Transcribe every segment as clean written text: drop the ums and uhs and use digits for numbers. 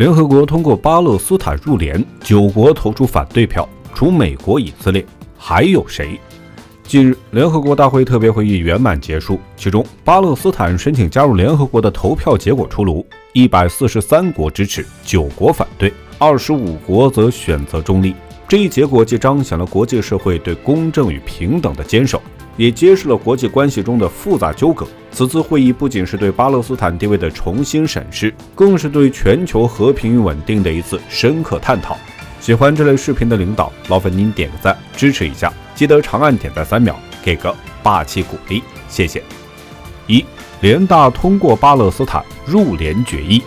联合国通过巴勒斯坦入联，9国投出反对票，除美国、以色列，还有谁？近日，联合国大会特别会议圆满结束，其中巴勒斯坦申请加入联合国的投票结果出炉，143国支持，9国反对，25国则选择中立。这一结果既彰显了国际社会对公正与平等的坚守，也揭示了国际关系中的复杂纠葛。此次会议不仅是对巴勒斯坦地位的重新审视，更是对全球和平与稳定的一次深刻探讨。喜欢这类视频的领导，劳烦您点个赞支持一下，记得长按点赞3秒，给个霸气鼓励，谢谢。1. 联大通过巴勒斯坦入联决议。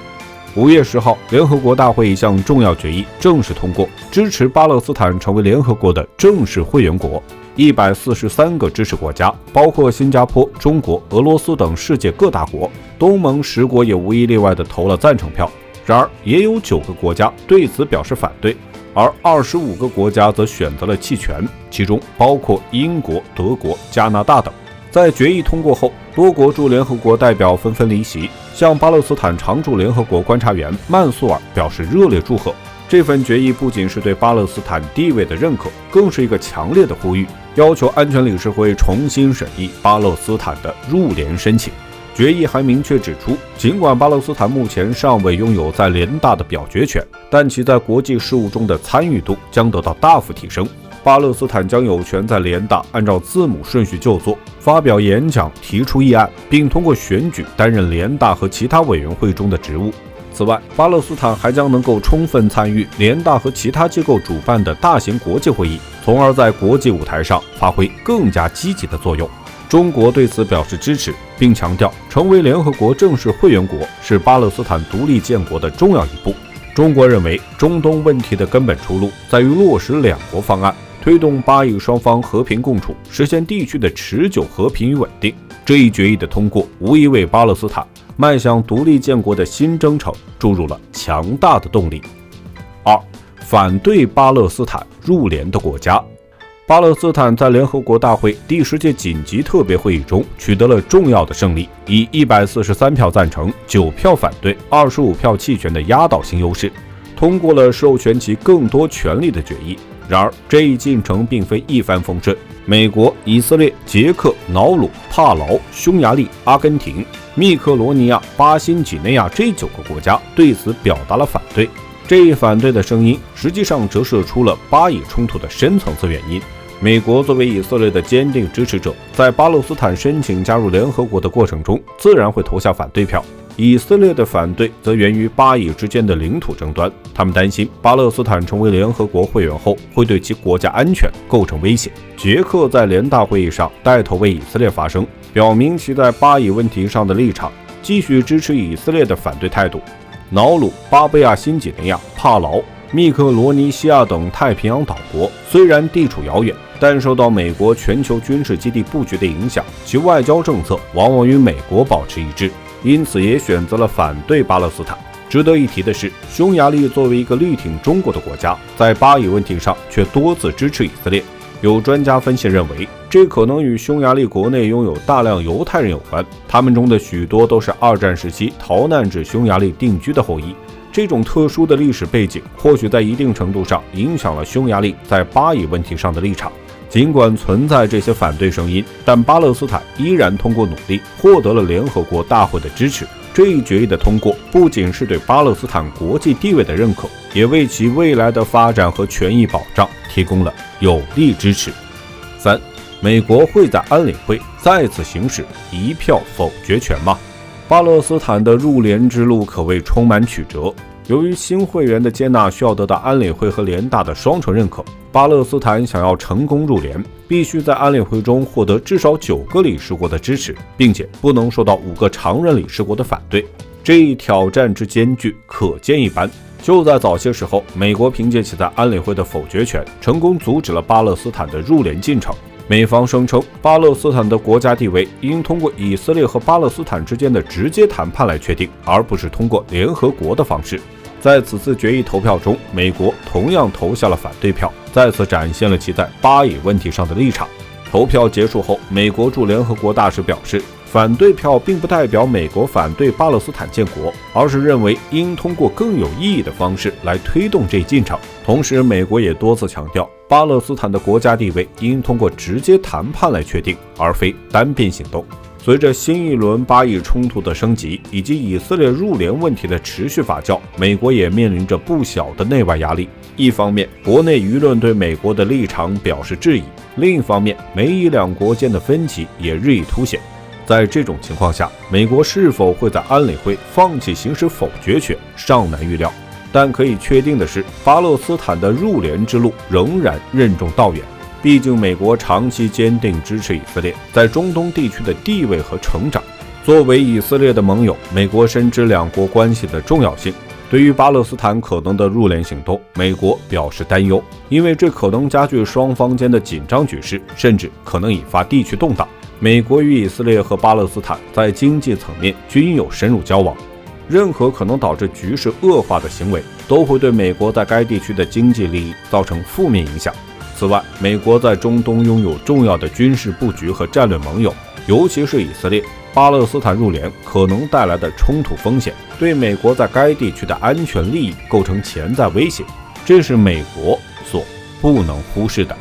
5月10号，联合国大会一项重要决议正式通过，支持巴勒斯坦成为联合国的正式会员国。143个支持国家，包括新加坡、中国、俄罗斯等世界各大国，东盟10国也无一例外地投了赞成票。然而，也有9个国家对此表示反对，而25个国家则选择了弃权，其中包括英国、德国、加拿大等。在决议通过后，多国驻联合国代表纷纷离席，向巴勒斯坦常驻联合国观察员曼苏尔表示热烈祝贺。这份决议不仅是对巴勒斯坦地位的认可，更是一个强烈的呼吁，要求安全理事会重新审议巴勒斯坦的入联申请。决议还明确指出，尽管巴勒斯坦目前尚未拥有在联大的表决权，但其在国际事务中的参与度将得到大幅提升。巴勒斯坦将有权在联大按照字母顺序就座，发表演讲，提出议案，并通过选举担任联大和其他委员会中的职务。此外，巴勒斯坦还将能够充分参与联大和其他机构主办的大型国际会议，从而在国际舞台上发挥更加积极的作用。中国对此表示支持，并强调成为联合国正式会员国是巴勒斯坦独立建国的重要一步。中国认为，中东问题的根本出路在于落实2国方案，推动巴以双方和平共处，实现地区的持久和平与稳定。这一决议的通过，无疑为巴勒斯坦迈向独立建国的新征程注入了强大的动力。2. 反对巴勒斯坦入联的国家。巴勒斯坦在联合国大会第10届紧急特别会议中取得了重要的胜利，以143票赞成、9票反对、25票弃权的压倒性优势，通过了授权其更多权力的决议。然而，这一进程并非一帆风顺。美国、以色列、捷克、瑙鲁、帕劳、匈牙利、阿根廷、密克罗尼亚、巴新几内亚这9个国家对此表达了反对。这一反对的声音实际上折射出了巴以冲突的深层次原因。美国作为以色列的坚定支持者，在巴勒斯坦申请加入联合国的过程中，自然会投下反对票。以色列的反对则源于巴以之间的领土争端，他们担心巴勒斯坦成为联合国会员后会对其国家安全构成威胁。捷克在联大会议上带头为以色列发声，表明其在巴以问题上的立场，继续支持以色列的反对态度。瑙鲁、巴布亚新几内亚、帕劳、密克罗尼西亚等太平洋岛国虽然地处遥远，但受到美国全球军事基地布局的影响，其外交政策往往与美国保持一致，因此也选择了反对巴勒斯坦。值得一提的是，匈牙利作为一个力挺中国的国家，在巴以问题上却多次支持以色列。有专家分析认为，这可能与匈牙利国内拥有大量犹太人有关，他们中的许多都是2战时期逃难至匈牙利定居的后裔。这种特殊的历史背景或许在一定程度上影响了匈牙利在巴以问题上的立场。尽管存在这些反对声音，但巴勒斯坦依然通过努力获得了联合国大会的支持。这一决议的通过不仅是对巴勒斯坦国际地位的认可，也为其未来的发展和权益保障提供了有力支持。3. 美国会在安理会再次行使一票否决权吗？巴勒斯坦的入联之路可谓充满曲折。由于新会员的接纳需要得到安理会和联大的双重认可，巴勒斯坦想要成功入联，必须在安理会中获得至少9个理事国的支持，并且不能受到5个常任理事国的反对。这一挑战之艰巨可见一斑。就在早些时候，美国凭借其在安理会的否决权，成功阻止了巴勒斯坦的入联进程。美方声称，巴勒斯坦的国家地位应通过以色列和巴勒斯坦之间的直接谈判来确定，而不是通过联合国的方式。在此次决议投票中，美国同样投下了反对票，再次展现了其在巴以问题上的立场。投票结束后，美国驻联合国大使表示，反对票并不代表美国反对巴勒斯坦建国，而是认为应通过更有意义的方式来推动这一进程。同时，美国也多次强调，巴勒斯坦的国家地位应通过直接谈判来确定，而非单边行动。随着新一轮巴以冲突的升级，以及以色列入联问题的持续发酵，美国也面临着不小的内外压力。一方面，国内舆论对美国的立场表示质疑；另一方面，美以两国间的分歧也日益凸显。在这种情况下，美国是否会在安理会放弃行使否决权，尚难预料。但可以确定的是，巴勒斯坦的入联之路仍然任重道远。毕竟，美国长期坚定支持以色列在中东地区的地位和成长。作为以色列的盟友，美国深知两国关系的重要性。对于巴勒斯坦可能的入联行动，美国表示担忧，因为这可能加剧双方间的紧张局势，甚至可能引发地区动荡。美国与以色列和巴勒斯坦在经济层面均有深入交往，任何可能导致局势恶化的行为，都会对美国在该地区的经济利益造成负面影响。此外，美国在中东拥有重要的军事布局和战略盟友，尤其是以色列。巴勒斯坦入联可能带来的冲突风险，对美国在该地区的安全利益构成潜在威胁，这是美国所不能忽视的。